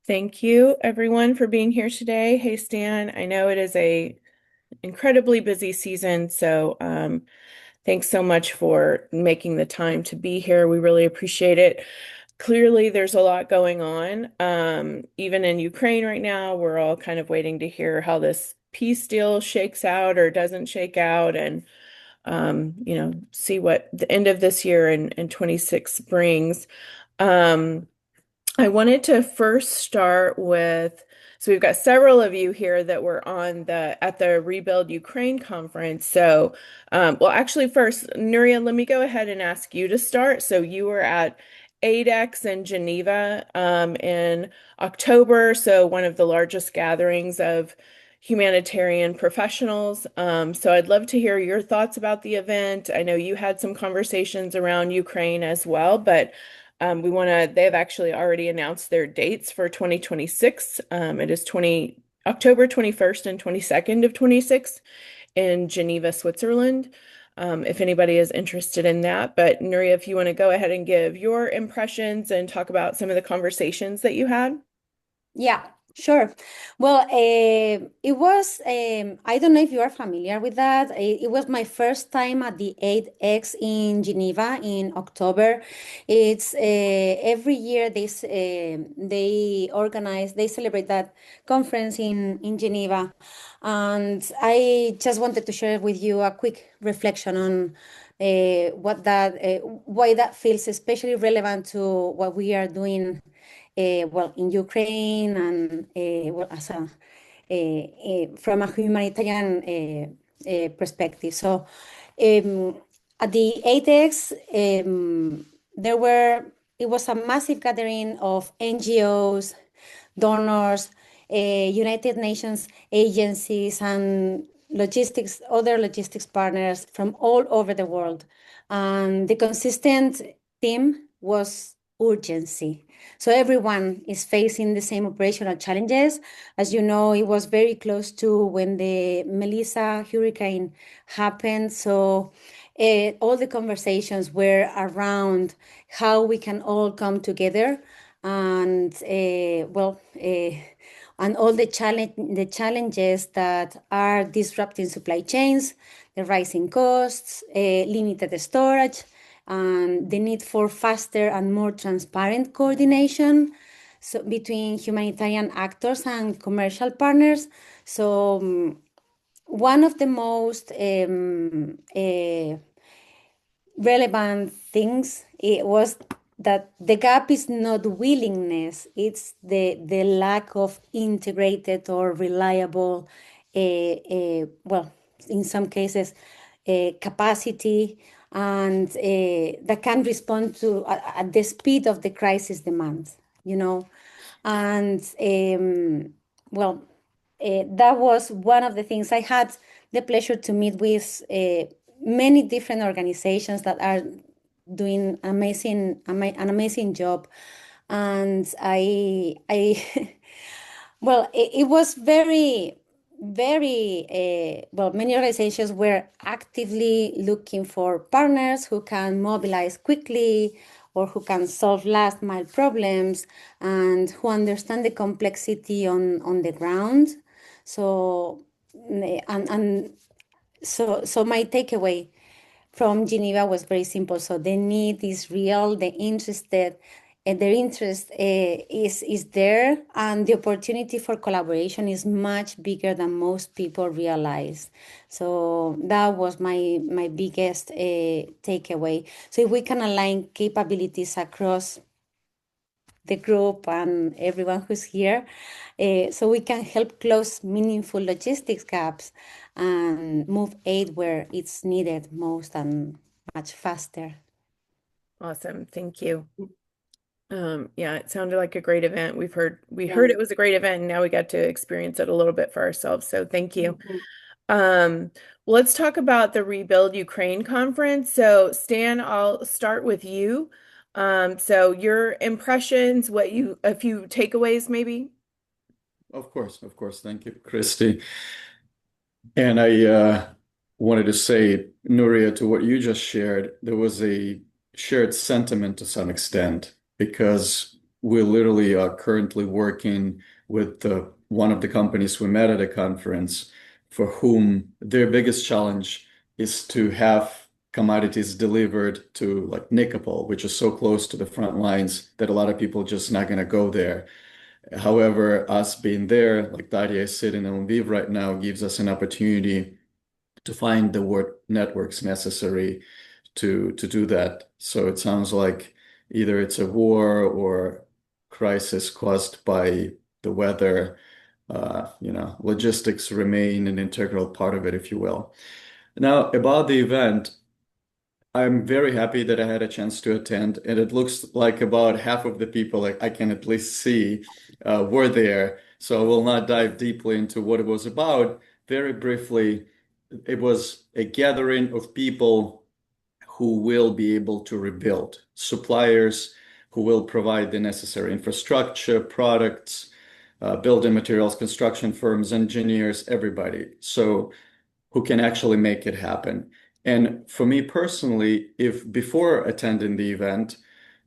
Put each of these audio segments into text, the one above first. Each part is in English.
Thank you, everyone, for being here today. Hey, Stan, I know it is a incredibly busy season, so thanks so much for making the time to be here. We really appreciate it. Clearly, there's a lot going on. Even in Ukraine right now, we're all kind of waiting to hear how this peace deal shakes out or doesn't shake out, and see what the end of this year and 26 brings. Um, I wanted to first start with, so we've got several of you here that were on the at the Rebuild Ukraine conference. So, well, actually, first, Nuria, let me go ahead and ask you to start. So you were at ADEX in Geneva in October, so one of the largest gatherings of humanitarian professionals. So I'd love to hear your thoughts about the event. I know you had some conversations around Ukraine as well, but they've actually already announced their dates for 2026. It is October 21st and 22nd of 26 in Geneva, Switzerland. If anybody is interested in that. But Nuria, if you want to go ahead and give your impressions and talk about some of the conversations that you had. Yeah, sure. Well, it was, I don't know if you are familiar with that. It was my first time at the 8X in Geneva in October. It's every year they celebrate that conference in Geneva. And I just wanted to share with you a quick reflection on why that feels especially relevant to what we are doing in Ukraine and from a humanitarian perspective. So at the ATEX, it was a massive gathering of NGOs, donors, United Nations agencies, and other logistics partners from all over the world. And the consistent theme was urgency. So everyone is facing the same operational challenges. As you know, it was very close to when the Melissa hurricane happened. So all the conversations were around how we can all come together and and all the challenges that are disrupting supply chains, the rising costs, limited storage, and the need for faster and more transparent coordination between humanitarian actors and commercial partners. So one of the most relevant things it was that the gap is not willingness, it's the lack of integrated or reliable, in some cases, capacity and that can respond to at the speed of the crisis demands, you know. And that was one of the things. I had the pleasure to meet with many different organizations that are doing an amazing job. And it was many organizations were actively looking for partners who can mobilize quickly or who can solve last mile problems and who understand the complexity on the ground. So, so my takeaway from Geneva was very simple. So the need is real, their interest is there, and the opportunity for collaboration is much bigger than most people realize. So that was my biggest takeaway. So if we can align capabilities across the group and everyone who's here, so we can help close meaningful logistics gaps and move aid where it's needed most and much faster. Awesome. Thank you. Yeah, it sounded like a great event. We Yeah. heard it was a great event, and now we got to experience it a little bit for ourselves. So thank you. Mhm. Um, let's talk about the Rebuild Ukraine conference. So Stan, I'll start with you. So your impressions, a few takeaways maybe? Of course, of course. Thank you, Christy. And I wanted to say, Nuria, to what you just shared, there was a shared sentiment to some extent, because we literally are currently working with one of the companies we met at a conference for whom their biggest challenge is to have commodities delivered to like Nikopol, which is so close to the front lines that a lot of people just not going to go there. However, us being there, like Daria is sitting in Lviv right now, gives us an opportunity to find the work networks necessary to do that. So it sounds like either it's a war or crisis caused by the weather. Logistics remain an integral part of it, if you will. Now, about the event, I'm very happy that I had a chance to attend, and it looks like about half of the people I can at least see were there. So I will not dive deeply into what it was about. Very briefly, it was a gathering of people who will be able to rebuild, suppliers who will provide the necessary infrastructure, products, building materials, construction firms, engineers, everybody. So who can actually make it happen. And for me personally, if before attending the event,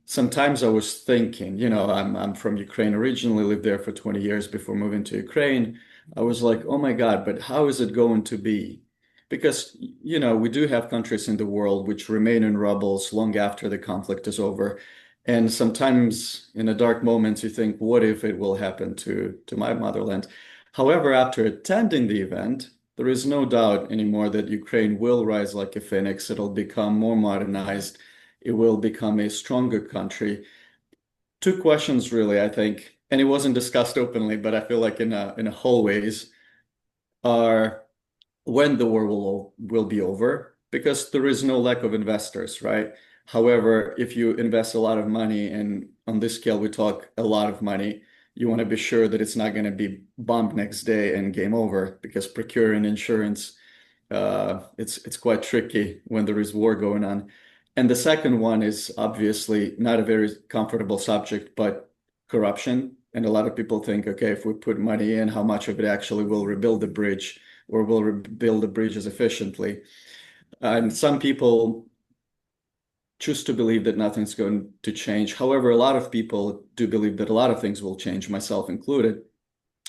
sometimes I was thinking, I'm from Ukraine originally, lived there for 20 years before moving to Ukraine. I was like, oh my God, but how is it going to be? Because, we do have countries in the world which remain in rubbles long after the conflict is over. And sometimes in the dark moments, you think, what if it will happen to my motherland? However, after attending the event, there is no doubt anymore that Ukraine will rise like a phoenix. It'll become more modernized. It will become a stronger country. Two questions, really, I think, and it wasn't discussed openly, but I feel like in a hallways are when the war will be over, because there is no lack of investors, right? However, if you invest a lot of money, and on this scale we talk a lot of money, you want to be sure that it's not going to be bombed next day and game over, because procuring insurance, it's quite tricky when there is war going on. And the second one is obviously not a very comfortable subject, but corruption. And a lot of people think, okay, if we put money in, how much of it actually will rebuild the bridge or will rebuild the bridges efficiently? And some people choose to believe that nothing's going to change. However, a lot of people do believe that a lot of things will change, myself included.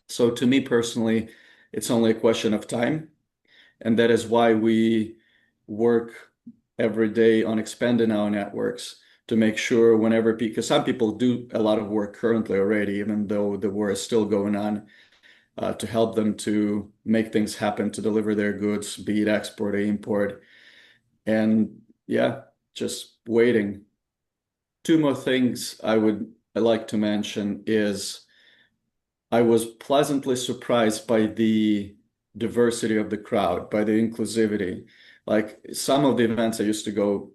So to me personally, it's only a question of time. And that is why we work every day on expanding our networks to make sure whenever, because some people do a lot of work currently already, even though the war is still going on, to help them to make things happen, to deliver their goods, be it export or import. And yeah, just waiting. Two more things I would like to mention is I was pleasantly surprised by the diversity of the crowd, by the inclusivity. Like some of the events I used to go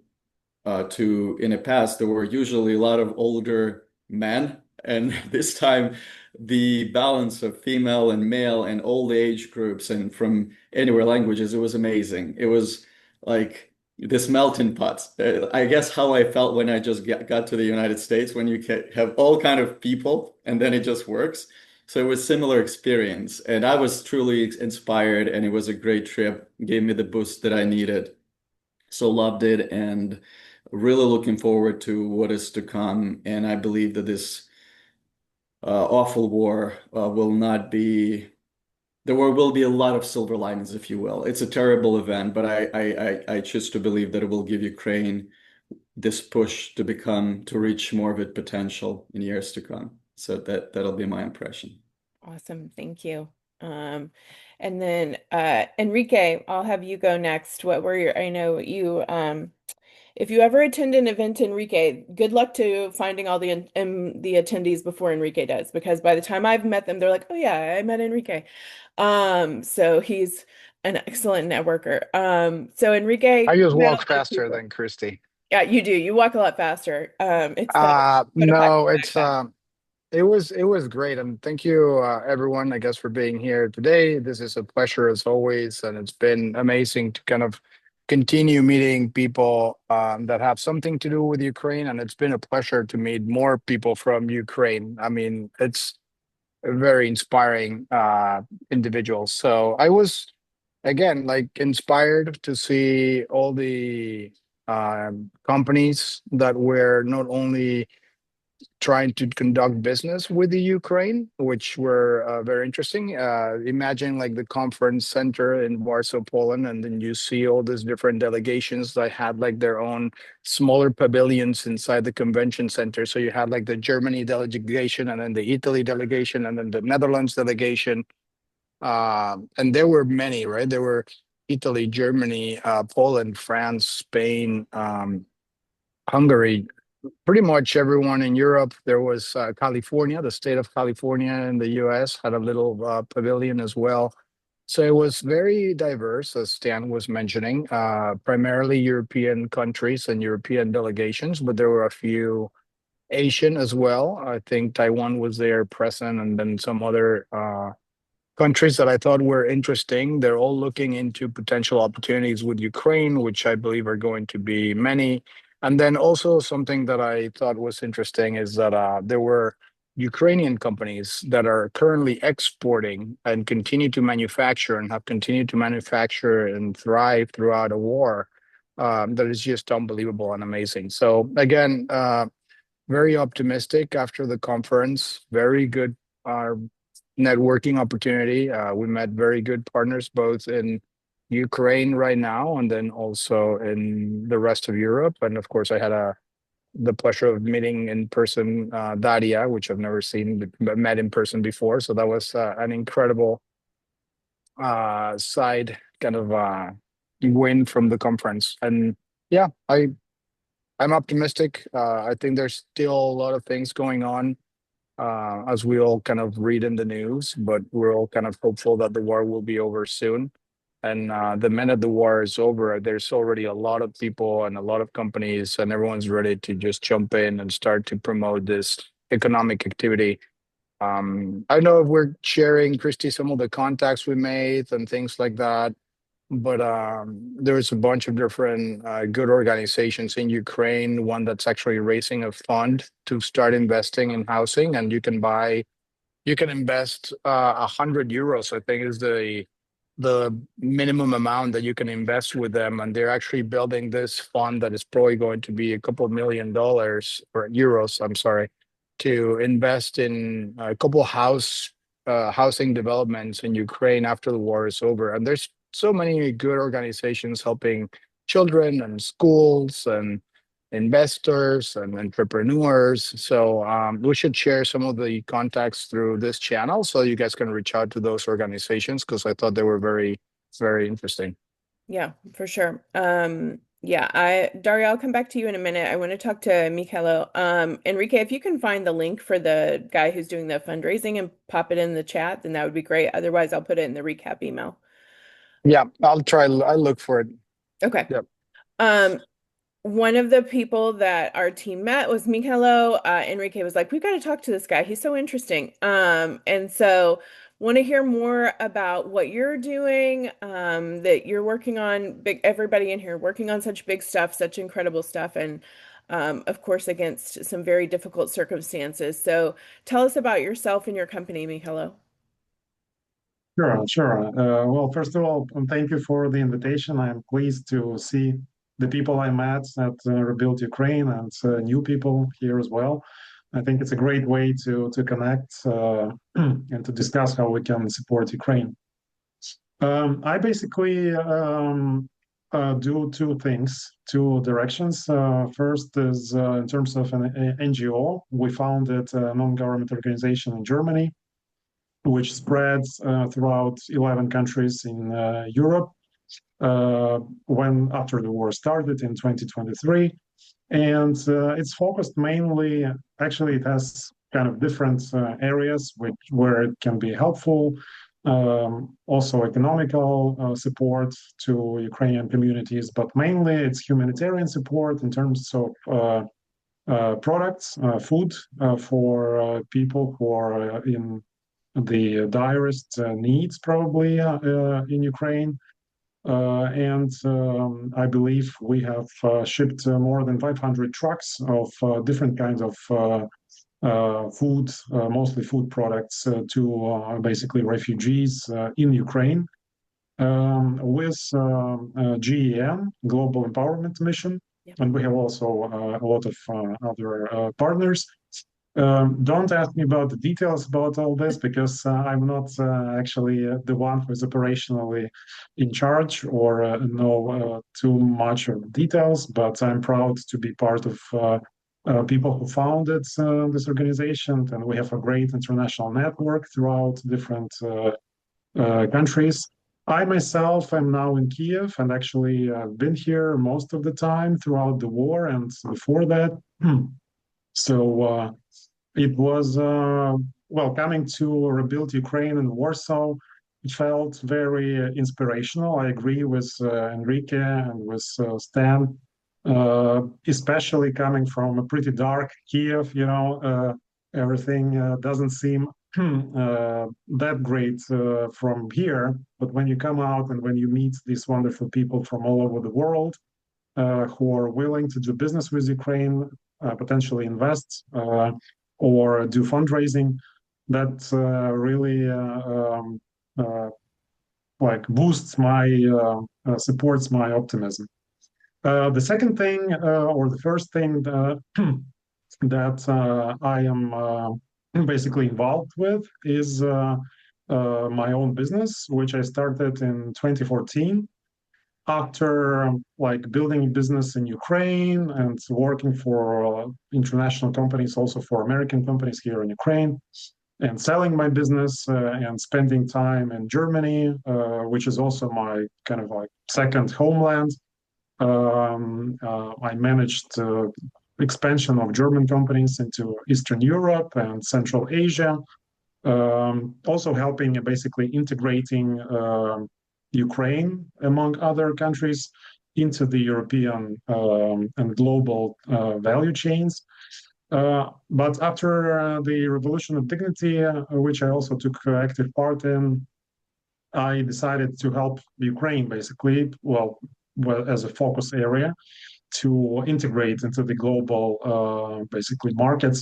to in the past, there were usually a lot of older men, and this time the balance of female and male and all the age groups and from anywhere languages, it was amazing. It was like this melting pot. I guess how I felt when I just got to the United States, when you have all kind of people and then it just works. So it was similar experience, and I was truly inspired, and it was a great trip. Gave me the boost that I needed. So loved it, and really looking forward to what is to come. And I believe that this awful war will not be. There will be a lot of silver linings, if you will. It's a terrible event, but I choose to believe that it will give Ukraine this push to reach more of its potential in years to come. So that'll be my impression. Awesome. Thank you. And then Enrique, I'll have you go next. What were your, I know you, if you ever attend an event, Enrique, good luck to finding all the attendees before Enrique does, because by the time I've met them, they're like, oh yeah, I met Enrique. So he's an excellent networker. So I Enrique, just you met a walk lot of faster people. than Christy. Yeah, you do. You walk a lot faster. It's better. Put a pack No, it's backpack. it was great, and thank you everyone, I guess, for being here today. This is a pleasure as always, and it's been amazing to kind of continue meeting people that have something to do with Ukraine, and it's been a pleasure to meet more people from Ukraine. I mean, it's a very inspiring individuals. So I was again like inspired to see all the companies that were not only trying to conduct business with the Ukraine, which were very interesting. Imagine like the conference center in Warsaw, Poland, and then you see all these different delegations that had like their own smaller pavilions inside the convention center. So you had like the Germany delegation, and then the Italy delegation, and then the Netherlands delegation. And there were many, right? There were Italy, Germany, Poland, France, Spain, Hungary, pretty much everyone in Europe. There was California, the state of California in the US had a little pavilion as well. So it was very diverse, as Stan was mentioning, primarily European countries and European delegations, but there were a few Asian as well. I think Taiwan was there present, and then some other countries that I thought were interesting. They're all looking into potential opportunities with Ukraine, which I believe are going to be many. And then also something that I thought was interesting is that there were Ukrainian companies that are currently exporting and continue to manufacture and have continued to manufacture and thrive throughout a war. That is just unbelievable and amazing. So again, very optimistic after the conference. Very good uh, networking opportunity. We met very good partners both in Ukraine right now and then also in the rest of Europe. And of course, I had the pleasure of meeting in person Daria, which I've never seen but met in person before. So that was an incredible side kind of win from the conference. And yeah, I'm optimistic. I think there's still a lot of things going on as we all kind of read in the news, but we're all kind of hopeful that the war will be over soon. And the minute the war is over, there's already a lot of people and a lot of companies, and everyone's ready to just jump in and start to promote this economic activity. I know if we're sharing, Christy, some of the contacts we made and things like that, but there's a bunch of different good organizations in Ukraine. One that's actually raising a fund to start investing in housing, and you can invest 100 euros. I think is the minimum amount that you can invest with them, and they're actually building this fund that is probably going to be a couple $1 million or euros. I'm sorry, to invest in a couple housing developments in Ukraine after the war is over. And there's so many good organizations helping children and schools and investors and entrepreneurs. So we should share some of the contacts through this channel so you guys can reach out to those organizations because I thought they were very, very interesting. Yeah, for sure. Yeah, Daria, I'll come back to you in a minute. I want to talk to Mikhailo. Enrique, if you can find the link for the guy who's doing the fundraising and pop it in the chat, then that would be great. Otherwise, I'll put it in the recap email. Yeah, I'll try. I'll look for it. Okay. Yep. One of the people that our team met was Mikhailo. Enrique was like, "We've got to talk to this guy. He's so interesting." And so want to hear more about what you're doing, that you're working on big, everybody in here working on such big stuff, such incredible stuff, and of course, against some very difficult circumstances. So tell us about yourself and your company, Mikhailo. Sure, sure. Well, first of all, thank you for the invitation. I'm pleased to see the people I met at Rebuild Ukraine and new people here as well. I think it's a great way to connect and to discuss how we can support Ukraine. I basically do two things, two directions. First is in terms of an NGO. We founded a non-government organization in Germany which spreads throughout 11 countries in Europe when after the war started in 2023. And it's focused mainly, actually, it has kind of different areas where it can be helpful. Also economical support to Ukrainian communities, but mainly it's humanitarian support in terms of products, food for people who are in the direst needs probably in Ukraine. And I believe we have shipped more than 500 trucks of different kinds of food, mostly food products, to basically refugees in Ukraine with GEM, Global Empowerment Mission. Yeah. And we have also a lot of other partners. Don't ask me about the details about all this because I'm not actually the one who is operationally in charge or know too much of the details, but I'm proud to be part of people who founded this organization, and we have a great international network throughout different countries. I myself am now in Kiev and actually been here most of the time throughout the war and before that. So it was, well, coming to rebuild Ukraine in Warsaw, it felt very inspirational. I agree with Enrique and with Stan, especially coming from a pretty dark Kiev, everything doesn't seem that great from here. But when you come out and when you meet these wonderful people from all over the world, who are willing to do business with Ukraine, potentially invest or do fundraising. That really like boosts my supports my optimism. The second thing, or the first thing that I am basically involved with is my own business, which I started in 2014 after like building a business in Ukraine and working for international companies, also for American companies here in Ukraine, and selling my business and spending time in Germany, which is also my kind of like second homeland. I managed expansion of German companies into Eastern Europe and Central Asia, also helping basically integrating Ukraine, among other countries, into the European and global value chains. But after the Revolution of Dignity, which I also took active part in, I decided to help Ukraine, basically, well as a focus area, to integrate into the global, basically, markets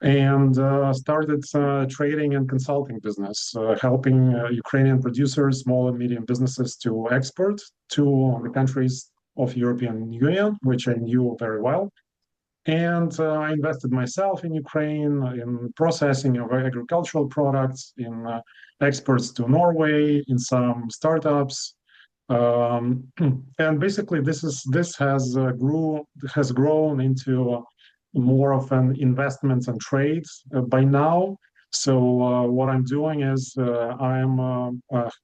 and started trading and consulting business, helping Ukrainian producers, small and medium businesses to export to the countries of European Union, which I knew very well. And I invested myself in Ukraine, in processing of agricultural products, in exports to Norway, in some startups. And basically, this has grown into more of an investments and trades by now. So what I'm doing is I'm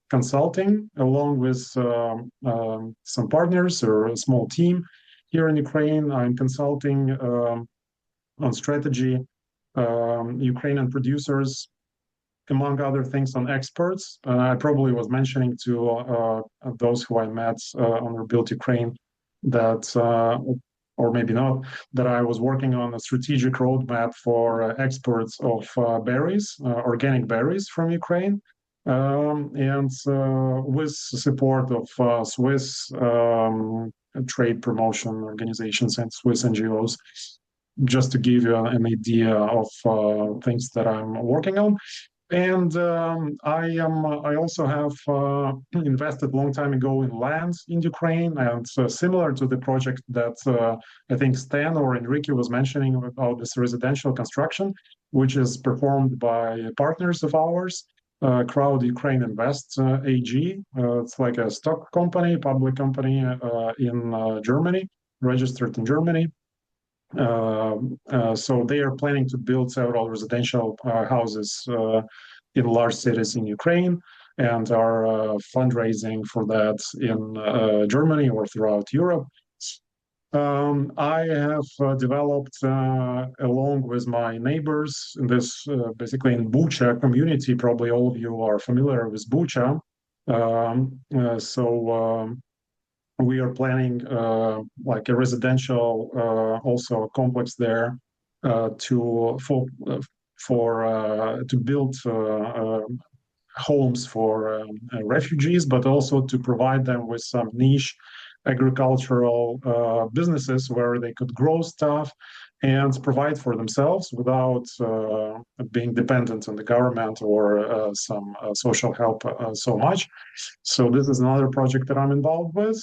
consulting along with some partners or a small team here in Ukraine. I'm consulting on strategy, Ukrainian producers, among other things, on exports. I probably was mentioning to those who I met on Rebuild Ukraine that or maybe not, that I was working on a strategic roadmap for exports of berries, organic berries from Ukraine, and with support of Swiss trade promotion organizations and Swiss NGOs, just to give you an idea of things that I'm working on. And I also have invested a long time ago in land in Ukraine, and similar to the project that I think Stan or Enrique was mentioning about this residential construction, which is performed by partners of ours, Crowd Ukraine Invest AG. It's like a stock company, public company in Germany, registered in Germany. So they are planning to build several residential houses in large cities in Ukraine, and are fundraising for that in Germany or throughout Europe. I have developed, along with my neighbors, in this basically in Bucha community. Probably all of you are familiar with Bucha. We are planning like a residential, also a complex there to build homes for refugees, but also to provide them with some niche agricultural businesses where they could grow stuff and provide for themselves without being dependent on the government or some social help so much. So this is another project that I'm involved with.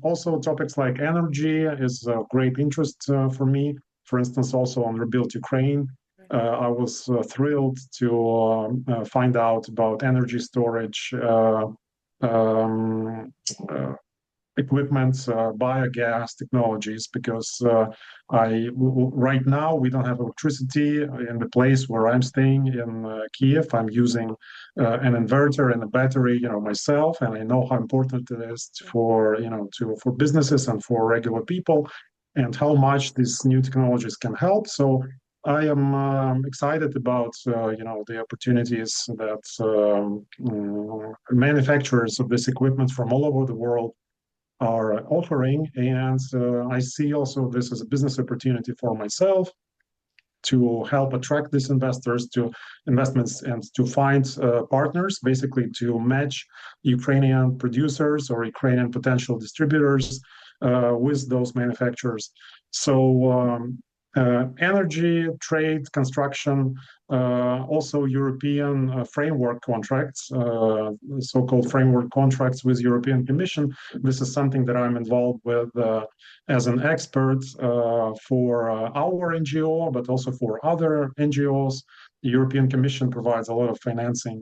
Also, topics like energy is of great interest for me. For instance, also on Rebuild Ukraine, I was thrilled to find out about energy storage um, uh, equipment, biogas technologies, because right now we don't have electricity in the place where I'm staying in Kiev. I'm using an inverter and a battery, myself, and I know how important it is for businesses and for regular people, and how much these new technologies can help. So I am excited about the opportunities that manufacturers of this equipment from all over the world are offering. And I see also this as a business opportunity for myself to help attract these investors to investments and to find partners, basically to match Ukrainian producers or Ukrainian potential distributors with those manufacturers. So energy, trade, construction, also European framework contracts, so-called framework contracts with European Commission. This is something that I'm involved with as an expert for our NGO, but also for other NGOs. The European Commission provides a lot of financing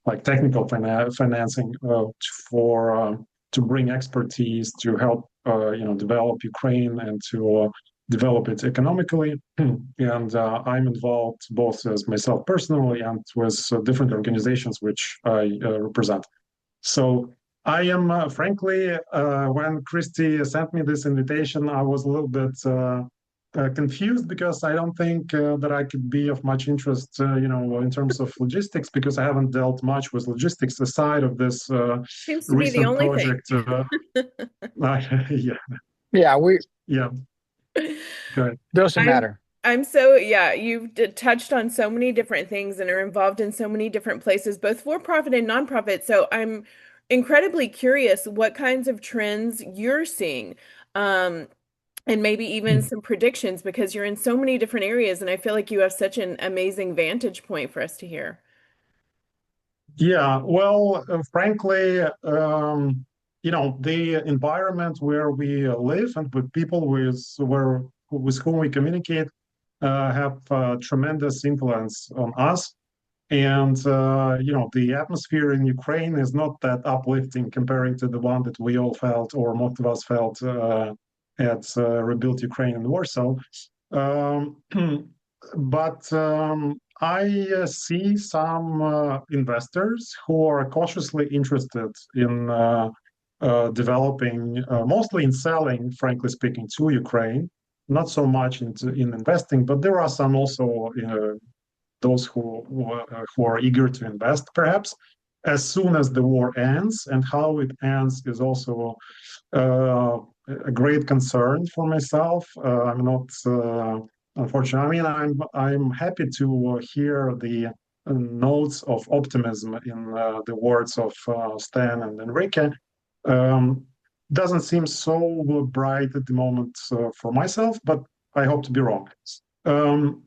like technical financing to bring expertise to help develop Ukraine and to develop it economically. And I'm involved both as myself personally and with different organizations which I represent. So I am, frankly, when Christy sent me this invitation, I was a little bit confused, because I don't think that I could be of much interest, in terms of logistics, because I haven't dealt much with logistics aside of this Seems to be the recent only thing. project. Yeah, Yeah, yeah, good. doesn't I'm matter. I'm so yeah, you've touched on so many different things and are involved in so many different places, both for profit and nonprofit. So I'm incredibly curious what kinds of trends you're seeing. Um, and maybe even some predictions, because you're in so many different areas and I feel like you have such an amazing vantage point for us to hear. Yeah, well, frankly, the environment where we live and with people with whom we communicate have tremendous influence on us. And the atmosphere in Ukraine is not that uplifting comparing to the one that we all felt, or most of us felt, at Rebuild Ukraine in Warsaw. Um, but I see some investors who are cautiously interested in developing, mostly in selling, frankly speaking, to Ukraine, not so much in investing, but there are some also those who are eager to invest, perhaps as soon as the war ends. And how it ends is also uh, a great concern for myself. I'm not, unfortunately. I mean, I'm happy to hear the notes of optimism in the words of Stan and Enrique. Um, doesn't seem so bright at the moment for myself, but I hope to be wrong. Um,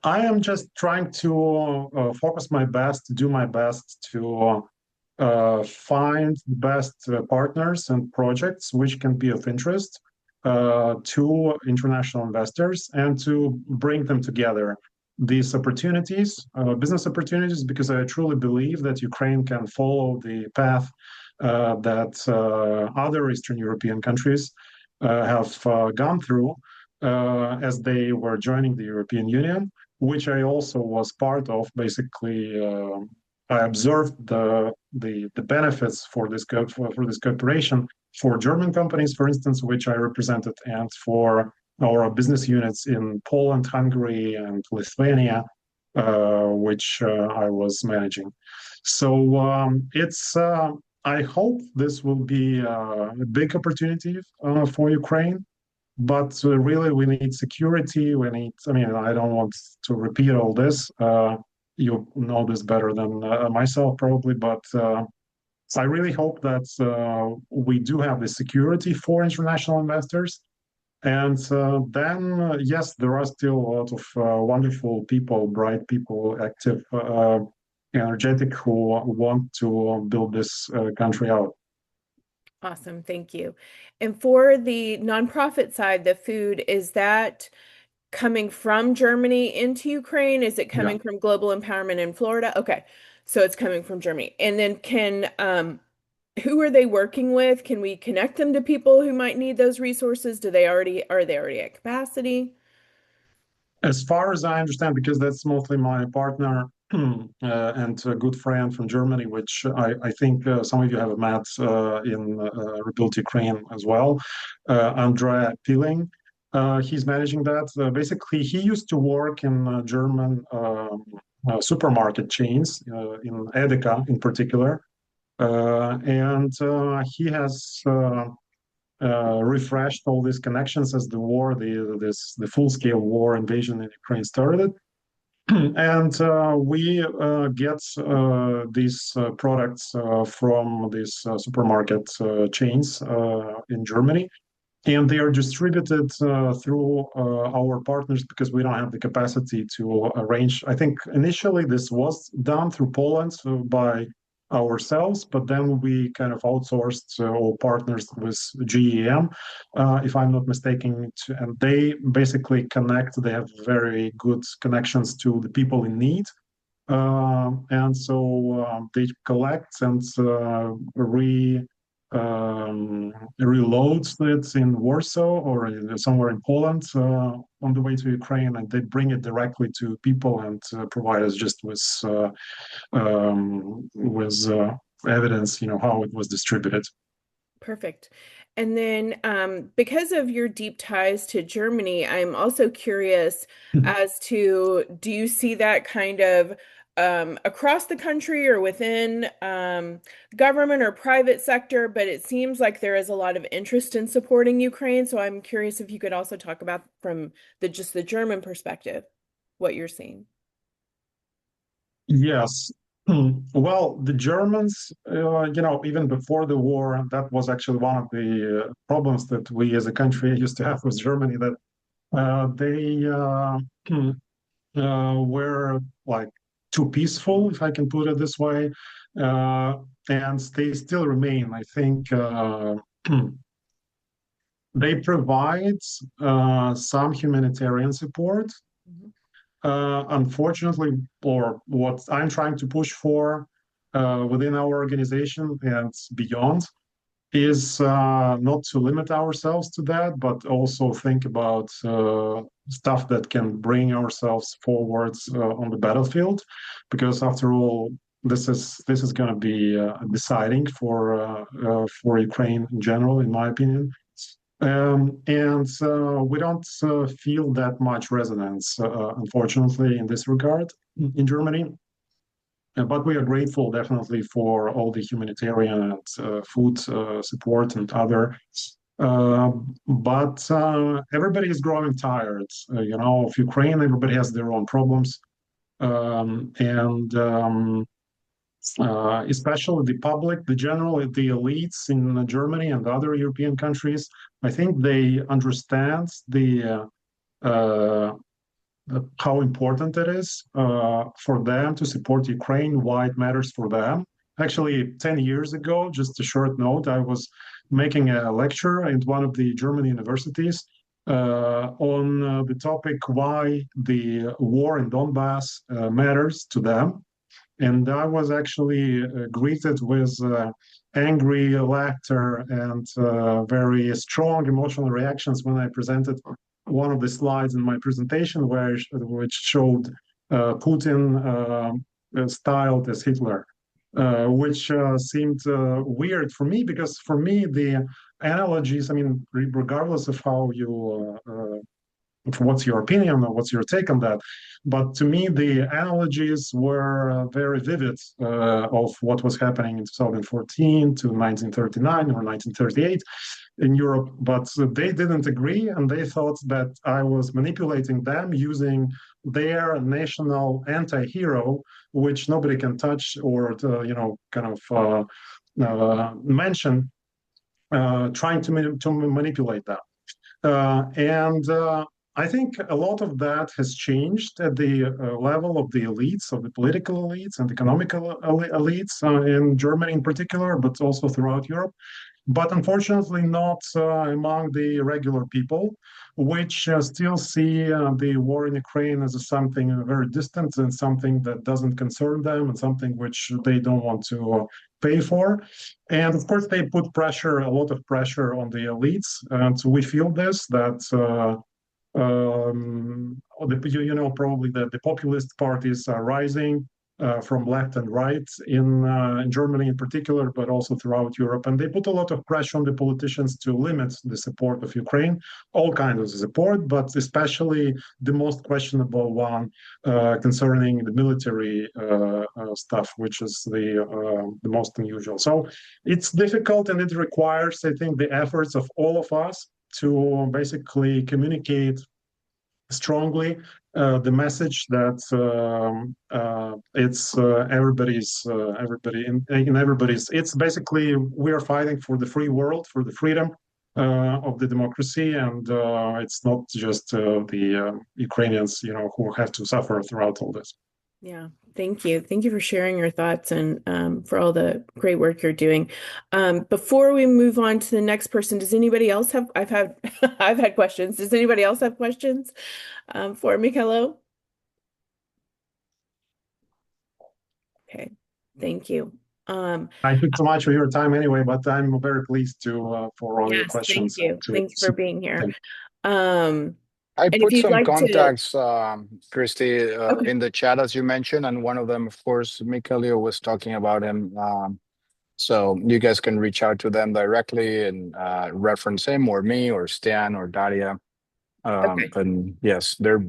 I am just trying to focus my best, do my best to find the best partners and projects which can be of interest to international investors, and to bring them together. These opportunities, business opportunities, because I truly believe that Ukraine can follow the path that other Eastern European countries have gone through as they were joining the European Union, which I also was part of. Basically, I observed the benefits for this cooperation for German companies, for instance, which I represented, and for our business units in Poland, Hungary, and Lithuania, which I was managing. So it's. I hope this will be a big opportunity for Ukraine, but really, we need security. I mean, I don't want to repeat all this. You know this better than myself, probably, but I really hope that we do have the security for international investors. And then, yes, there are still a lot of wonderful people, bright people, active, energetic, who want to build this country out. Awesome, thank you. And for the nonprofit side, the food, is that coming from Germany into Ukraine? Is it Yeah. coming from Global Empowerment in Florida? Okay. So it's coming from Germany. And then who are they working with? Can we connect them to people who might need those resources? Are they already at capacity? As far as I understand, because that's mostly my partner and a good friend from Germany, which I think some of you have met in Rebuild Ukraine as well, Andrea Pilling. He's managing that. Basically, he used to work in German supermarket chains, in Edeka in particular. And he has refreshed all these connections as the full-scale war invasion in Ukraine started. And we get these products from these supermarket chains in Germany, and they are distributed through our partners because we don't have the capacity to arrange. I think initially this was done through Poland by ourselves, but then we kind of outsourced all partners with GEM, if I'm not mistaken, and they basically connect. They have very good connections to the people in need. And so they collect and reload it in Warsaw or somewhere in Poland on the way to Ukraine, and they bring it directly to people and provide us just with evidence, how it was distributed. Perfect. And then, because of your deep ties to Germany, I'm also curious as to, do you see that kind of across the country or within government or private sector? But it seems like there is a lot of interest in supporting Ukraine. So I'm curious if you could also talk about from just the German perspective, what you're seeing. Yes. Well, the Germans, even before the war, that was actually one of the problems that we as a country used to have with Germany, that they were like too peaceful, if I can put it this way, and they still remain. I think they provide some humanitarian support. Unfortunately, or what I'm trying to push for within our organization and beyond, is not to limit ourselves to that, but also think about stuff that can bring ourselves forwards on the battlefield, because after all, this is going to be deciding for Ukraine in general, in my opinion. And we don't feel that much resonance, unfortunately, in this regard in Germany. But we are grateful definitely for all the humanitarian and food support and other. Uh, but everybody is growing tired, of Ukraine. Everybody has their own problems. And especially the public, the elites in Germany and other European countries, I think they understand uh, how important it is for them to support Ukraine, why it matters for them. Actually, 10 years ago, just a short note, I was making a lecture at one of the German universities on the topic why the war in Donbass matters to them. And I was actually greeted with angry laughter and very strong emotional reactions when I presented one of the slides in my presentation, which showed Putin styled as Hitler, which seemed weird for me, because for me the analogies, I mean, regardless of how you what's your opinion or what's your take on that? But to me, the analogies were very vivid of what was happening in 2014 to 1939 or 1938 in Europe. But they didn't agree, and they thought that I was manipulating them using their national anti-hero, which nobody can touch or mention, trying to manipulate that. And I think a lot of that has changed at the level of the elites, of the political elites and economical elites in Germany in particular, but also throughout Europe. but unfortunately not among the regular people, which still see the war in Ukraine as something very distant and something that doesn't concern them and something which they don't want to pay for. And of course, they put pressure, a lot of pressure on the elites. And we feel this that probably the populist parties are rising from left and right in Germany in particular, but also throughout Europe. And they put a lot of pressure on the politicians to limit the support of Ukraine, all kinds of support, but especially the most questionable one concerning the military stuff, which is the most unusual. So it's difficult and it requires, I think, the efforts of all of us to basically communicate strongly the message that it's everybody in everybody's. It's basically we are fighting for the free world, for the freedom of the democracy, and it's not just the Ukrainians, who have to suffer throughout all this. Yeah, thank you. Thank you for sharing your thoughts and for all the great work you're doing. Before we move on to the next person, does anybody else have, I've had I've had questions. Does anybody else have questions for Mikhailo? Okay, thank you. I took too much of your time anyway, but I'm very pleased to for all your Yes, thank questions and you. to. Thanks for being here. Um, I and if put you'd some like to, contacts, Christy, okay, in the chat as you mentioned, and one of them, of course, Mikhail was talking about him. So you guys can reach out to them directly and reference him or me or Stan or Daria. okay, And yes, they're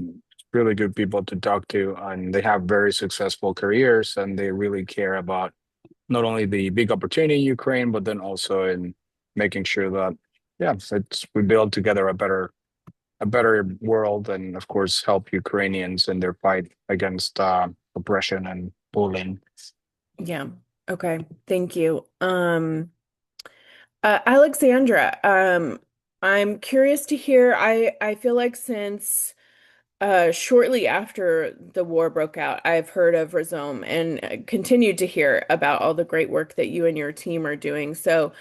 really good people to talk to, and they have very successful careers, and they really care about not only the big opportunity in Ukraine, but then also in making sure that, yeah, we build together a better world, and of course help Ukrainians in their fight against oppression and bullying. yeah, okay, thank you. Alexandra, I'm curious to hear. I feel like since shortly after the war broke out, I've heard of Razom and continued to hear about all the great work that you and your team are doing. So,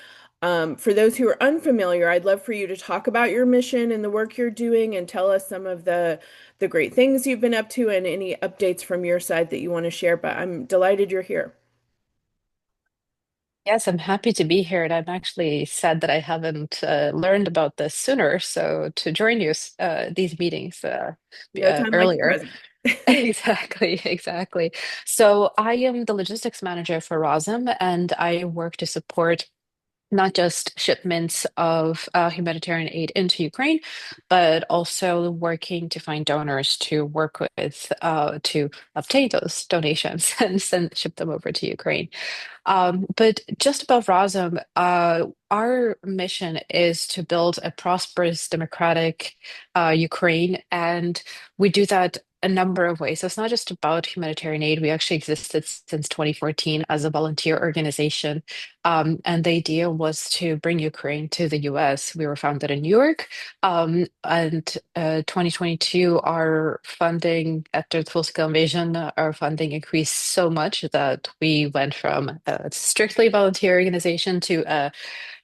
for those who are unfamiliar, I'd love for you to talk about your mission and the work you're doing, and tell us some of the great things you've been up to and any updates from your side that you want to share. But I'm delighted you're here. Yes, I'm happy to be here, and I'm actually sad that I haven't learned about this sooner. So to join you these meetings No time like the earlier. present. Exactly, exactly. So I am the logistics manager for Rosem, and I work to support not just shipments of humanitarian aid into Ukraine, but also working to find donors to work with to obtain those donations and ship them over to Ukraine. But just above Razom, our mission is to build a prosperous, democratic Ukraine, and we do that a number of ways. So it's not just about humanitarian aid. We actually existed since 2014 as a volunteer organization, and the idea was to bring Ukraine to the US. We were founded in New York, and 2022, our funding after the full-scale invasion, our funding increased so much that we went from a strictly volunteer organization to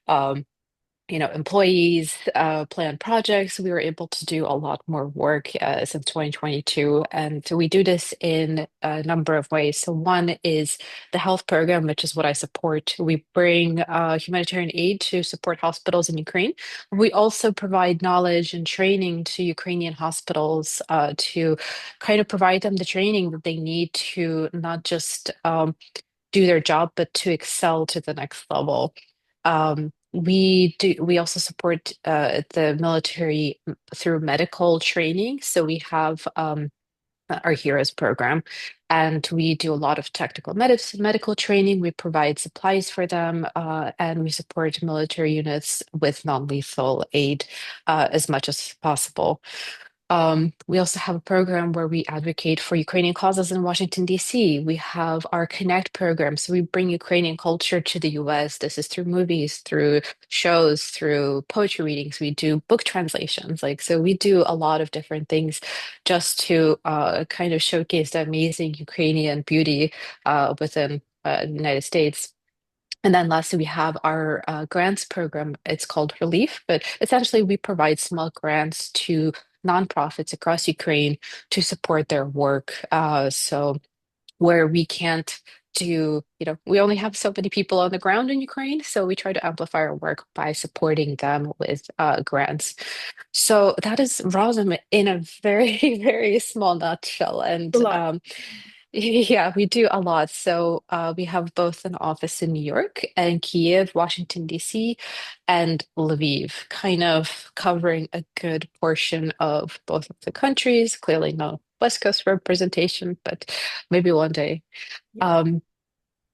um, employees, plan projects. We were able to do a lot more work since 2022. And so we do this in a number of ways. So one is the health program, which is what I support. We bring humanitarian aid to support hospitals in Ukraine. We also provide knowledge and training to Ukrainian hospitals to kind of provide them the training that they need to not just do their job, but to excel to the next level. We also support the military through medical training. So we have our Heroes program, and we do a lot of technical medical training. We provide supplies for them, and we support military units with non-lethal aid as much as possible. We also have a program where we advocate for Ukrainian causes in Washington, D.C. We have our Connect program. So we bring Ukrainian culture to the US. This is through movies, through shows, through poetry readings. We do book translations. So we do a lot of different things just to kind of showcase the amazing Ukrainian beauty within the United States. And then lastly, we have our grants program. It's called Relief, but essentially we provide small grants to nonprofits across Ukraine to support their work. So where we can't do, we only have so many people on the ground in Ukraine, so we try to amplify our work by supporting them with grants. So that is ROSM in a very, very small nutshell. And A lot. yeah, we do a lot. So we have both an office in New York and Kiev, Washington, D.C., and Lviv, kind of covering a good portion of both of the countries. Clearly, no West Coast representation, but maybe one day. Yeah. Um,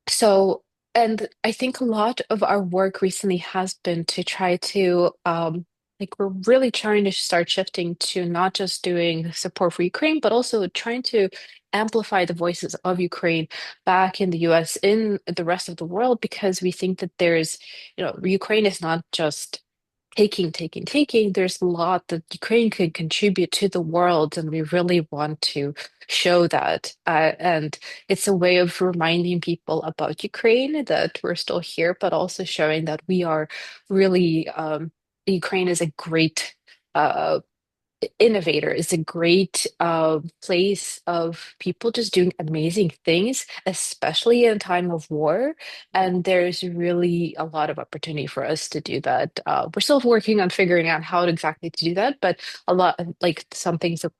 so, and I think a lot of our work recently has been to try to, like, we're really trying to start shifting to not just doing support for Ukraine, but also trying to amplify the voices of Ukraine back in the US, in the rest of the world, because we think that Ukraine is not just taking, taking, taking. There's a lot that Ukraine can contribute to the world, and we really want to show that. And it's a way of reminding people about Ukraine that we're still here, but also showing that we are really, Ukraine is a great uh, innovator, is a great place of people just doing amazing things, especially in time of war. Yeah. And there's really a lot of opportunity for us to do that. We're still working on figuring out how exactly to do that, but a lot, like some things that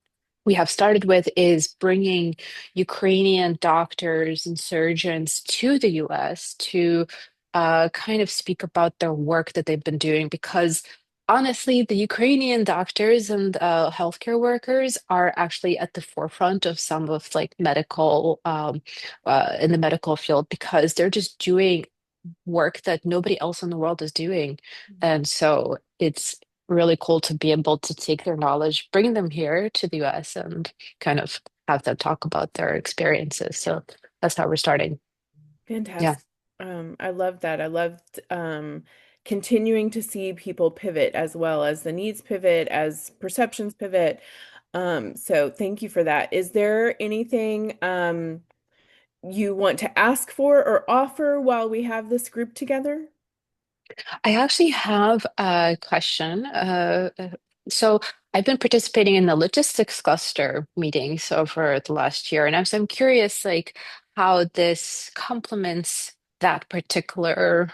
we have started with is bringing Ukrainian doctors and surgeons to the US to kind of speak about their work that they've been doing, because honestly, the Ukrainian doctors and healthcare workers are actually at the forefront of some of like medical in the medical field, because they're just doing work that nobody else in the world is doing. And so it's really cool to be able to take their knowledge, bring them here to the US, and kind of have them talk about their experiences. So that's how we're starting. Yeah. Fantastic. I love that. I loved continuing to see people pivot as well as the needs pivot, as perceptions pivot. So thank you for that. Is there anything you want to ask for or offer while we have this group together? I actually have a question. So I've been participating in the logistics cluster meetings over the last year, and I'm curious, like, how this complements that particular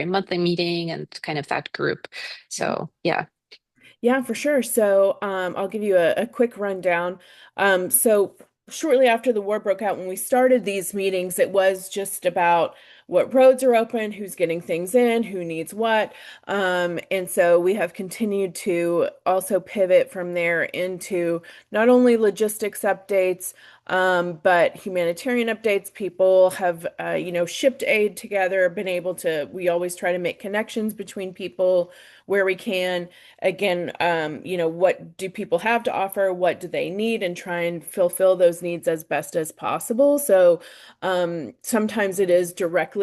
monthly meeting and kind of that group. So yeah. Yeah, for sure. So I'll give you a quick rundown. So shortly after the war broke out, when we started these meetings, it was just about what roads are open, who's getting things in, who needs what. And so we have continued to also pivot from there into not only logistics updates, but humanitarian updates. People have, shipped aid together, been able to, we always try to make connections between people where we can. Again, what do people have to offer? What do they need? And try and fulfill those needs as best as possible. So sometimes it is directly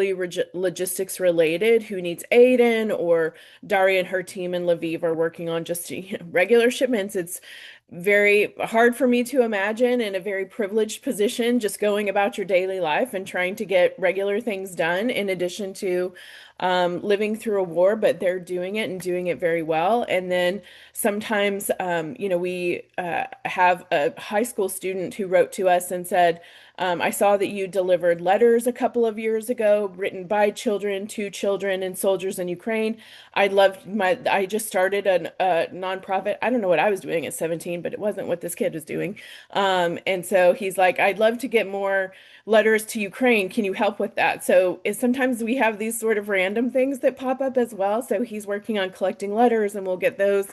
logistics related, who needs aid in, or Daria and her team in Lviv are working on just regular shipments. It's very hard for me to imagine in a very privileged position just going about your daily life and trying to get regular things done in addition to living through a war, but they're doing it and doing it very well. And then sometimes, we have a high school student who wrote to us and said, I saw that you delivered letters a couple of years ago written by children to children and soldiers in Ukraine. I just started a nonprofit. I don't know what I was doing at 17, but it wasn't what this kid was doing. And so he's like, I'd love to get more letters to Ukraine. Can you help with that? So sometimes we have these sort of random things that pop up as well. So he's working on collecting letters and we'll get those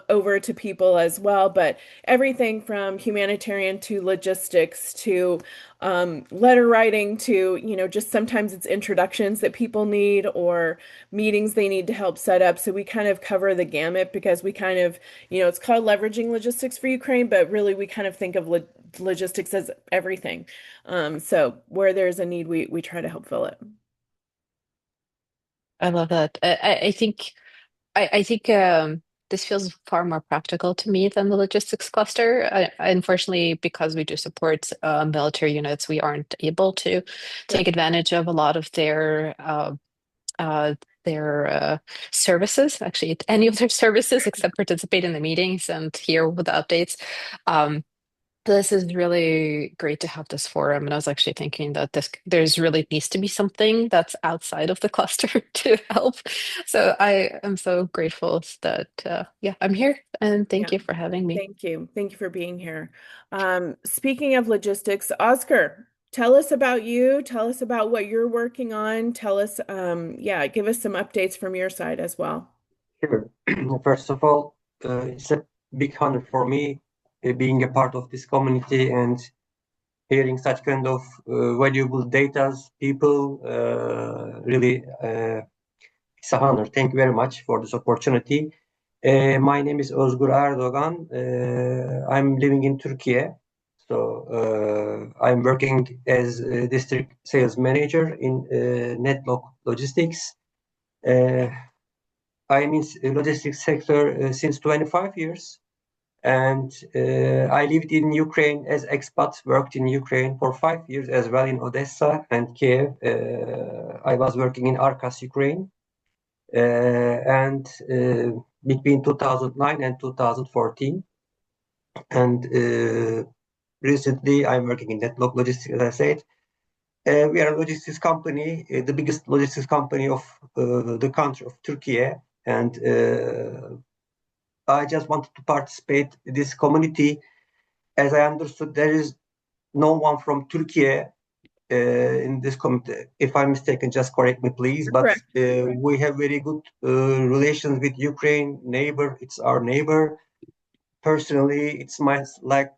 over to people as well. But everything from humanitarian to logistics to letter writing to, just sometimes it's introductions that people need or meetings they need to help set up. So we kind of cover the gamut because we kind of, it's called leveraging logistics for Ukraine, but really we kind of think of logistics as everything. So where there's a need, we try to help fill it. I love that. I think this feels far more practical to me than the logistics cluster. Unfortunately, because we do support military units, we aren't able to take advantage of a lot of uh, their services, actually any of their services except participate in the meetings and hear with the updates. Um, this is really great to have this forum, and I was actually thinking that there's really needs to be something that's outside of the cluster to help. So I am so grateful that yeah, I'm here, and thank Yeah. you for having me. Thank you. Thank you for being here. Speaking of logistics, Oscar, tell us about you. Tell us about what you're working on. Tell us, yeah, give us some updates from your side as well. Sure. First of all, it's a big honor for me being a part of this community and hearing such kind of valuable data, people. Really, it's a honor. Thank you very much for this opportunity. My name is Özgür Erdoğan. I'm living in Turkey. So I'm working as a district sales manager in Netlock Logistics. I'm in logistics sector since 25 years, and I lived in Ukraine as expat, worked in Ukraine for 5 years as well in Odessa and Kiev. I was working in Arkas, Ukraine, and between 2009 and 2014. And recently, I'm working in Netlock Logistics, as I said. We are a logistics company, the biggest logistics company of the country of Turkey, and I just wanted to participate in this community. As I understood, there is no one from Turkey in this community. If I'm mistaken, just correct me, please. But Correct. we have very good relations with Ukraine neighbor. It's our neighbor. Personally, it's my like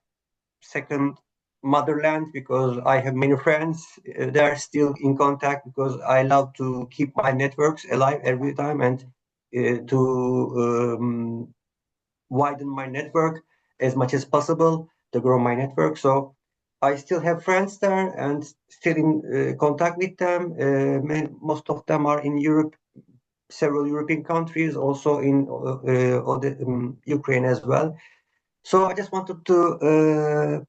second motherland because I have many friends. They're still in contact because I love to keep my networks alive every time and to widen my network as much as possible to grow my network. So I still have friends there and still in contact with them. Most of them are in Europe, several European countries, also in Ukraine as well. So I just wanted to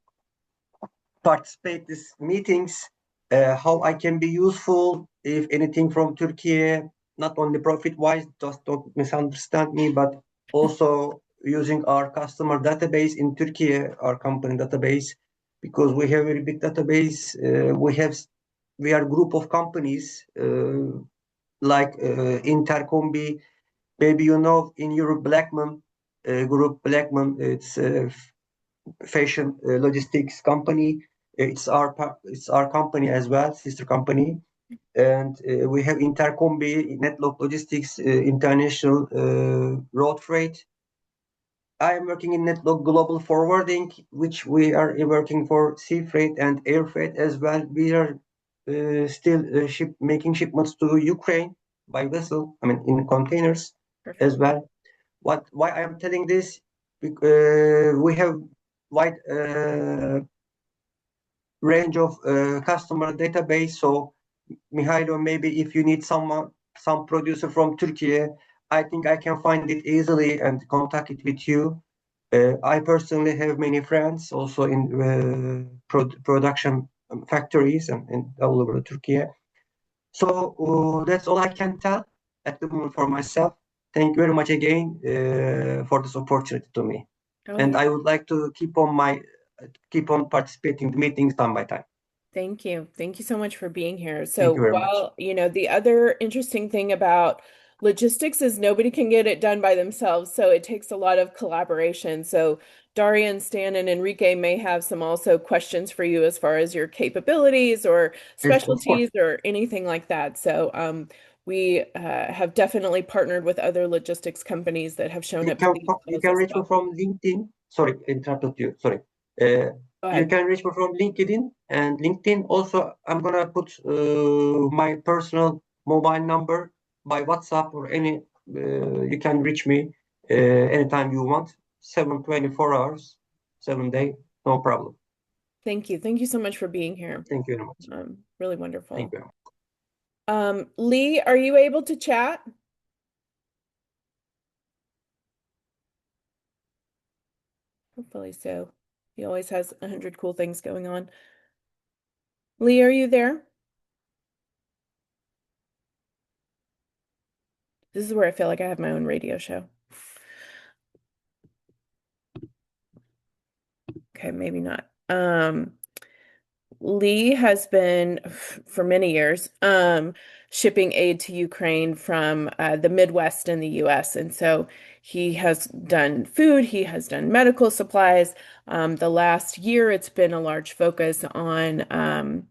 participate these meetings, how I can be useful, if anything from Turkey, not only profit-wise, just don't misunderstand me, but also using our customer database in Turkey, our company database, because we have a very big database. We are a group of companies like Intercombi. Maybe you know in Europe Blackman group. Blackman, it's a fashion logistics company. It's our company as well, sister company. And we have Intercombi, Netlock Logistics, International Road Freight. I am working in Netlock Global Forwarding, which we are working for sea freight and air freight as well. We are still making shipments to Ukraine by vessel, I mean in containers Perfect. as well. Why I am telling this? We have wide range of customer database. So Mihailo, maybe if you need some producer from Turkey, I think I can find it easily and contact it with you. I personally have many friends also in production factories and all over Turkey. So that's all I can tell at the moment for myself. Thank you very much again for this opportunity to me. Oh, And I would like to keep on participating in the meetings time by time. thank you. Thank you so much for being here. Thank So, you very much. well, the other interesting thing about logistics is nobody can get it done by themselves. So it takes a lot of collaboration. So Darian, Stan, and Enrique may have some also questions for you as far as your capabilities or Yes, of course. specialties or anything like that. So we have definitely partnered with other logistics companies that have shown You up to can these you calls can as reach me well. from LinkedIn. Sorry, interrupted you. Sorry. Uh, Go you ahead. can reach me from LinkedIn and LinkedIn. Also, I'm gonna put my personal mobile number by WhatsApp or any. You can reach me anytime you want. 7/24 hours, 7 day, no problem. Thank you. Thank you so much for being here. Thank you very much. Really Thank wonderful. you. Lee, are you able to chat? Hopefully so. He always has 100 cool things going on. Lee, are you there? This is where I feel like I have my own radio show. Okay, maybe not. Lee has been for many years shipping aid to Ukraine from the Midwest in the US. And so he has done food, he has done medical supplies. The last year, it's been a large focus on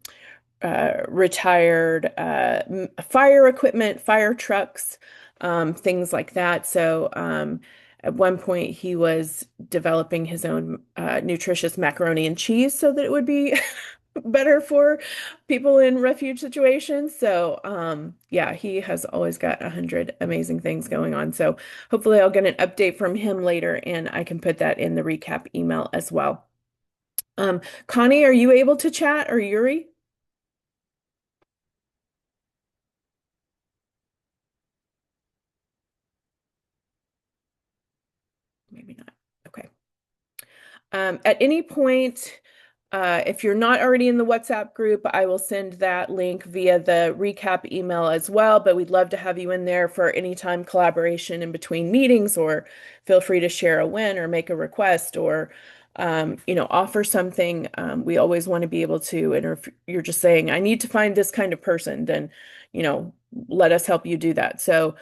retired fire equipment, fire trucks, things like that. So at one point, he was developing his own nutritious macaroni and cheese so that it would be better for people in refuge situations. So yeah, he has always got 100 amazing things going on. So hopefully I'll get an update from him later and I can put that in the recap email as well. Connie, are you able to chat, or Yuri? Maybe not. Okay. At any point, if you're not already in the WhatsApp group, I will send that link via the recap email as well. But we'd love to have you in there for any time collaboration in between meetings, or feel free to share a win or make a request, or offer something. We always want to be able to, and if you're just saying, I need to find this kind of person, then, let us help you do that. So,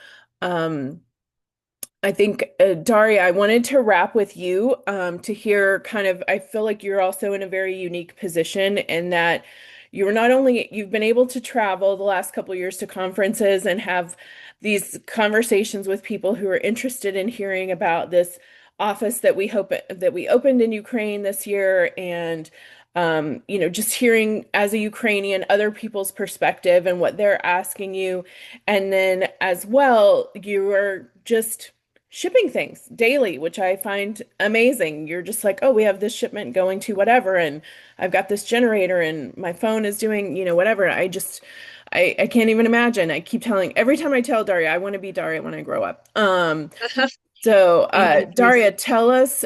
I think, Daria, I wanted to wrap with you to hear kind of, I feel like you're also in a very unique position in that you've been able to travel the last couple of years to conferences and have these conversations with people who are interested in hearing about this office that we hope that we opened in Ukraine this year. And just hearing as a Ukrainian other people's perspective and what they're asking you. And then as well, you are just shipping things daily, which I find amazing. You're just like, oh, we have this shipment going to whatever, and I've got this generator, and my phone is doing, whatever. I can't even imagine. I keep telling, every time I tell Daria, I want to be Daria when I grow up. So, Thank you, Chris. Daria, tell us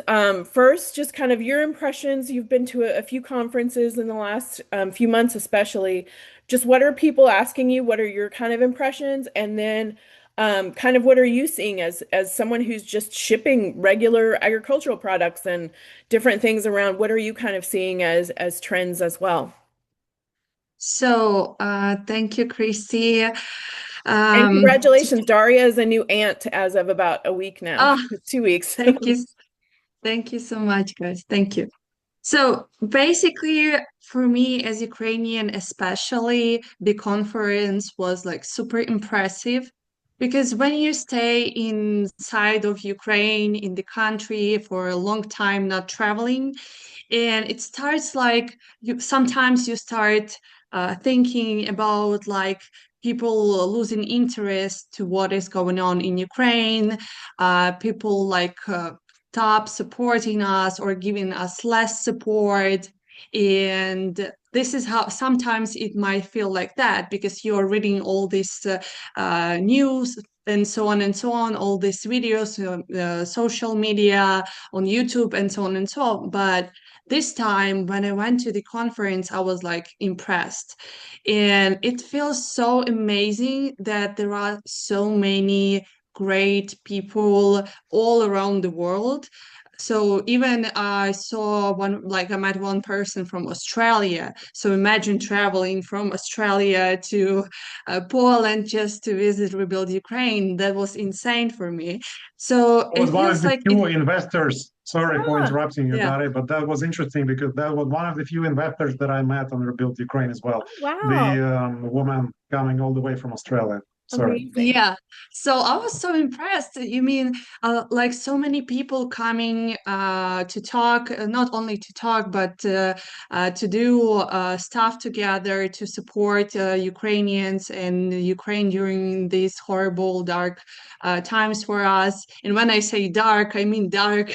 first just kind of your impressions. You've been to a few conferences in the last few months, especially. Just what are people asking you? What are your kind of impressions? And then kind of what are you seeing as someone who's just shipping regular agricultural products and different things around? What are you kind of seeing as trends as well? So, thank you, Christy. And Um, congratulations, Daria is a new aunt as of about a week now, oh, 2 weeks. thank you. Thank you so much, guys. Thank you. So basically, for me as Ukrainian, especially, the conference was like super impressive because when you stay inside of Ukraine, in the country for a long time, not traveling, and it starts like you sometimes you start thinking about like people losing interest to what is going on in Ukraine, people like stop supporting us or giving us less support. And this is how sometimes it might feel like that because you're reading all this news and so on, all these videos, social media, on YouTube, and so on and so on. But this time, when I went to the conference, I was like impressed. And it feels so amazing that there are so many great people all around the world. So even I saw one, like I met one person from Australia. So imagine traveling from Australia to Poland just to visit Rebuild Ukraine. That was insane for me. So I it was one of feels the like few investors. Sorry for Ah, interrupting you, yeah. Dari, but that was interesting because that was one of the few investors that I met on Rebuild Ukraine as well. oh, wow. The woman coming all the way from Australia. Sorry. Amazing. Yeah, so I was so impressed. You mean, like so many people coming to talk, not only to talk, but to do stuff together to support Ukrainians and Ukraine during these horrible, dark times for us. And when I say dark, I mean dark,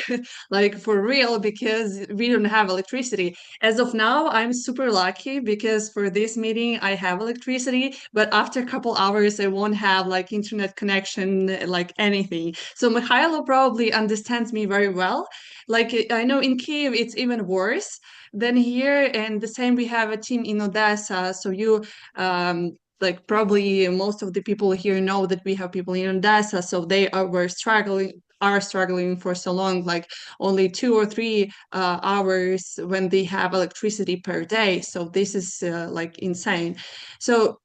like for real, because we don't have electricity. As of now, I'm super lucky because for this meeting, I have electricity, but after a couple hours, I won't don't have like internet connection, like anything. So Mikhailo probably understands me very well. Like I know in Kiev it's even worse than here, and the same we have a team in Odessa. So you like probably most of the people here know that we have people in Odessa, so they are struggling for so long, like only 2 or 3 hours when they have electricity per day. So this is like insane. So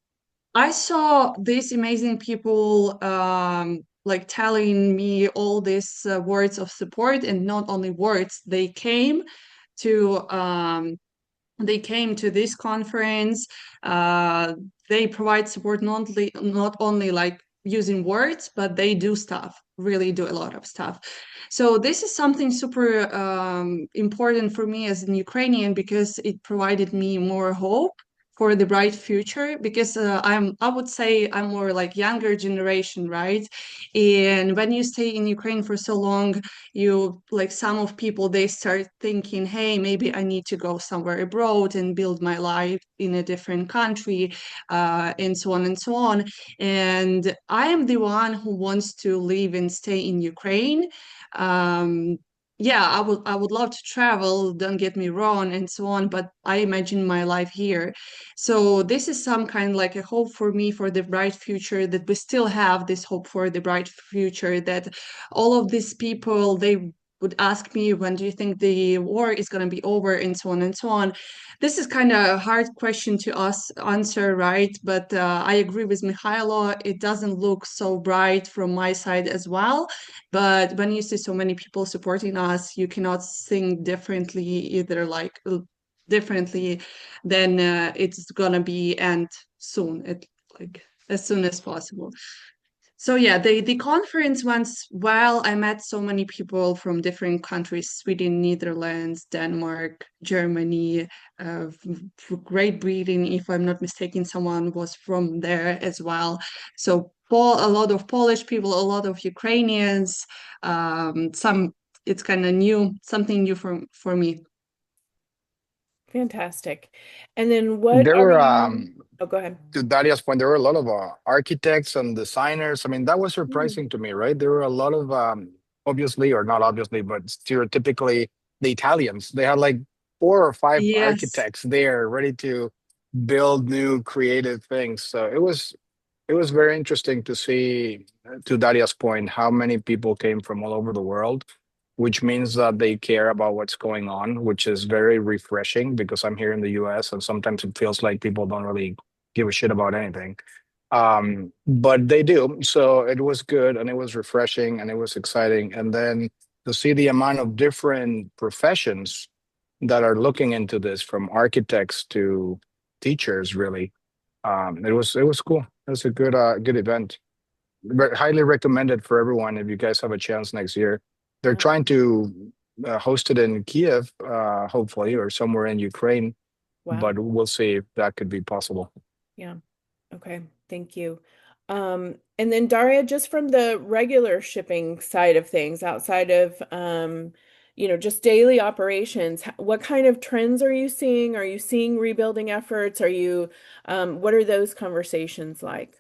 I saw these amazing people like telling me all these words of support, and not only words, to um, they came to this conference. Uh, they provide support not only like using words, but they do stuff, really do a lot of stuff. So this is something super important for me as an Ukrainian, because it provided me more hope for the bright future, because I would say I'm more like younger generation, right? And when you stay in Ukraine for so long, you like some of people, they start thinking, hey, maybe I need to go somewhere abroad and build my life in a different country, and so on and so on. And I am the one who wants to live and stay in Ukraine. um, yeah, I would love to travel, don't get me wrong, and so on, but I imagine my life here. So this is some kind like a hope for me for the bright future, that we still have this hope for the bright future, that all of these people, they would ask me, when do you think the war is going to be over, and so on and so on. This is kind of a hard question to us answer, right? But I agree with Mikhailo, it doesn't look so bright from my side as well. But when you see so many people supporting us, you cannot think differently, either like differently, then it's gonna be end soon, like as soon as possible. So yeah, the conference went well. I met so many people from different countries: Sweden, Netherlands, Denmark, Germany, Great Britain. If I'm not mistaken, someone was from there as well. So a lot of Polish people, a lot of Ukrainians. Some it's kind of new, something new for me. Fantastic. And then what There are were you? Oh, go ahead. to Daria's point, there were a lot of architects and designers. I mean, that was Mm. surprising to me, right? There were a lot of, obviously, or not obviously, but stereotypically, the Italians. They had like 4 or 5 Yes. architects there ready to build new creative things. So it was very interesting to see, to Daria's point, how many people came from all over the world, which means that they care about what's going on, which is very refreshing because I'm here in the US and sometimes it feels like people don't really give a shit about anything. But they do. So it was good and it was refreshing and it was exciting. And then to see the amount of different professions that are looking into this, from architects to teachers, really. It was cool. It was a good event. Highly recommended for everyone if you guys have a chance next year. They're trying Awesome. to host it in Kiev, hopefully, or somewhere in Ukraine, Wow. but we'll see if that could be possible. Yeah. Okay. Thank you. And then Daria, just from the regular shipping side of things, outside of just daily operations, what kind of trends are you seeing? Are you seeing rebuilding efforts? What are those conversations like?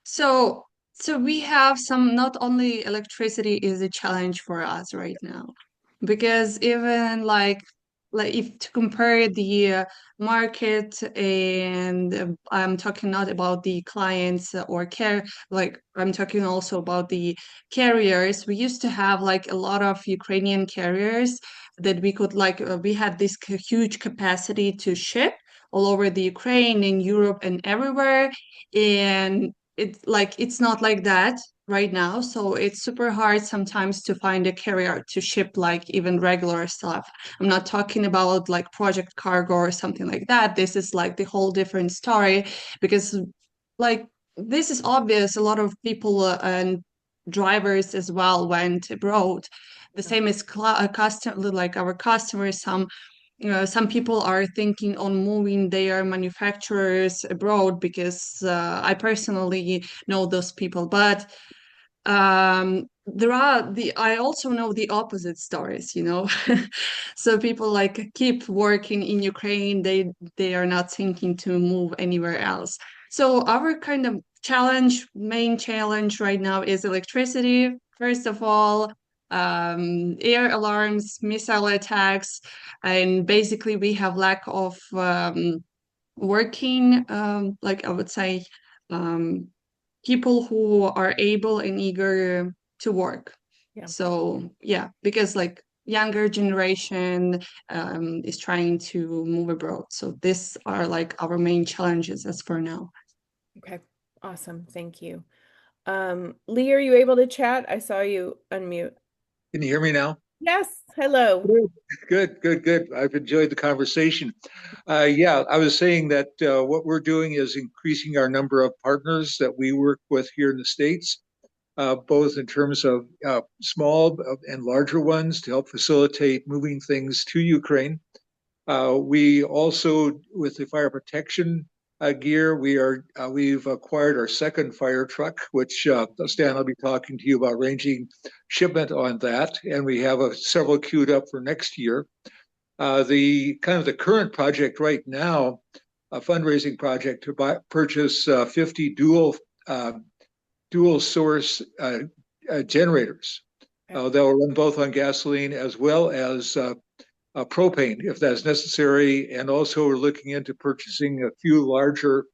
So, so we have some, not only electricity is a challenge for us right now, because even like if to compare the market, and I'm talking not about the clients or care, like I'm talking also about the carriers. We used to have like a lot of Ukrainian carriers that we could like we had this huge capacity to ship all over the Ukraine, in Europe, and everywhere. And it's not like that right now, so it's super hard sometimes to find a carrier to ship like even regular stuff. I'm not talking about like project cargo or something like that. This is like the whole different story, because like this is obvious, a lot of people and drivers as well went abroad. The same as like our customers. Some people are thinking on moving their manufacturers abroad, because I personally know those people. But I also know the opposite stories, So people like keep working in Ukraine. They are not thinking to move anywhere else. So our kind of main challenge right now is electricity. First of all, air alarms, missile attacks, and basically we have lack of working, like I would say, um, people who are able and eager to work. Yeah. So yeah, because like younger generation is trying to move abroad. So these are like our main challenges as for now. Okay. Awesome. Thank you. Lee, are you able to chat? I saw you unmute. Can you hear me now? Yes. Hello. Good. I've enjoyed the conversation. Yeah, I was saying that what we're doing is increasing our number of partners that we work with here in the States, both in terms of small and larger ones to help facilitate moving things to Ukraine. We also, with the fire protection gear, we've acquired our second fire truck, which Stan, I'll be talking to you about arranging shipment on that, and we have several queued up for next year. The current project right now, a fundraising project to purchase 50 dual source generators. They'll run both on gasoline as well as propane if that's necessary. And also we're looking into purchasing a few larger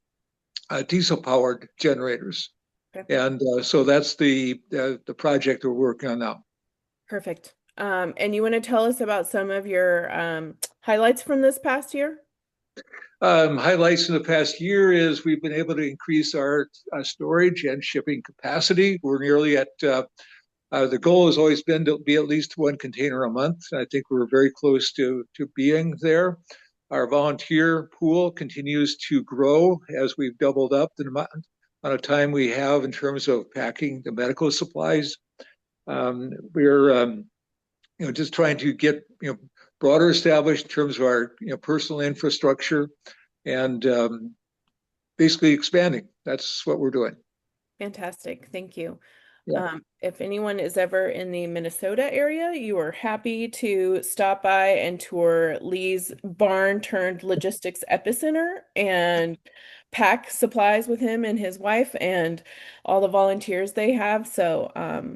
diesel powered generators. Okay. And so that's the project we're working on now. Perfect. And you want to tell us about some of your highlights from this past year? Highlights in the past year is we've been able to increase our storage and shipping capacity. We're nearly at the goal has always been to be at least one container a month. I think we're very close to being there. Our volunteer pool continues to grow as we've doubled up the amount of time we have in terms of packing the medical supplies. We're just trying to get broader established in terms of our personal infrastructure and basically expanding. That's what we're doing. Fantastic. Thank you. Yeah. If anyone is ever in the Minnesota area, you are happy to stop by and tour Lee's barn turned logistics epicenter and pack supplies with him and his wife and all the volunteers they have. So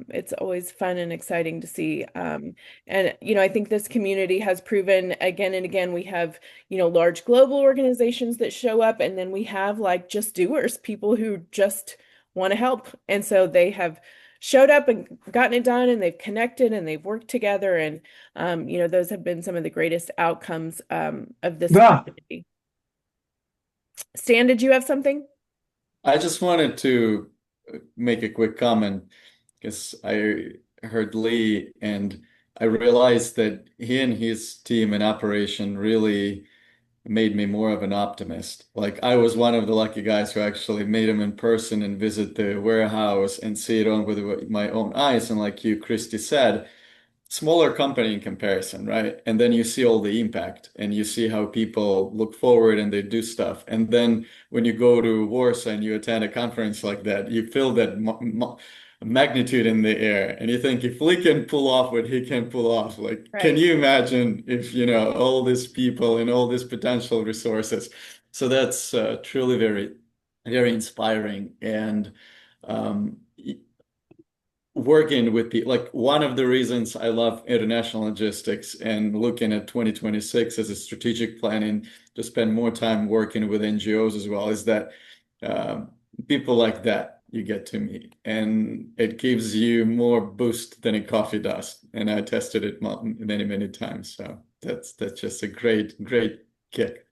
it's always fun and exciting to see. And, I think this community has proven again and again, we have, large global organizations that show up, and then we have like just doers, people who just want to help. And so they have showed up and gotten it done, and they've connected and they've worked together. And, those have been some of the greatest outcomes of this community. Stan, did you have something? I just wanted to make a quick comment because I heard Lee and I realized that he and his team in operation really made me more of an optimist. Like I was one of the lucky guys who actually made him in person and visit the warehouse and see it on with my own eyes. And like you, Christy, said, smaller company in comparison, right? And then you see all the impact and you see how people look forward and they do stuff. And then when you go to Warsaw and you attend a conference like that, you feel that magnitude in the air and you think if Lee can pull off what he can pull off, like, right. Can you imagine if, all these people and all these potential resources? So that's truly very, very inspiring. And working with the like one of the reasons I love international logistics and looking at 2026 as a strategic planning to spend more time working with NGOs as well is that people like that you get to meet and it gives you more boost than a coffee does. And I tested it many times. So that's just a great kick.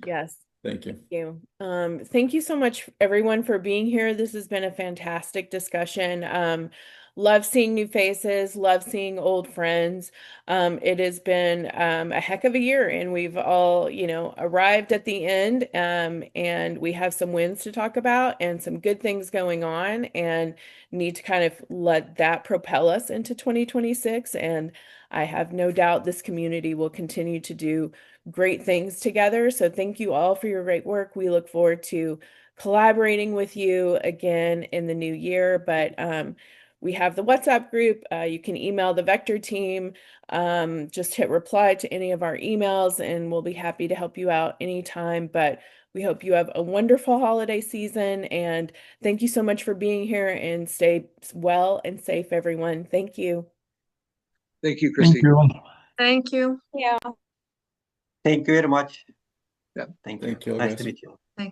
Yes. Thank you. Thank you. Thank you so much, everyone, for being here. This has been a fantastic discussion. Love seeing new faces, love seeing old friends. It has been a heck of a year, and we've all, arrived at the end, and we have some wins to talk about and some good things going on, and need to kind of let that propel us into 2026. And I have no doubt this community will continue to do great things together. So thank you all for your great work. We look forward to collaborating with you again in the new year. But we have the WhatsApp group. You can email the Vector team. Just hit reply to any of our emails and we'll be happy to help you out anytime. But We hope you have a wonderful holiday season, and thank you so much for being here, and stay well and safe, everyone. Thank you. Thank you, Thank Christine. you. Thank you. Yeah. Thank you very much. Yeah. Thank you. Thank you, Nice guys. to meet you. Thank you.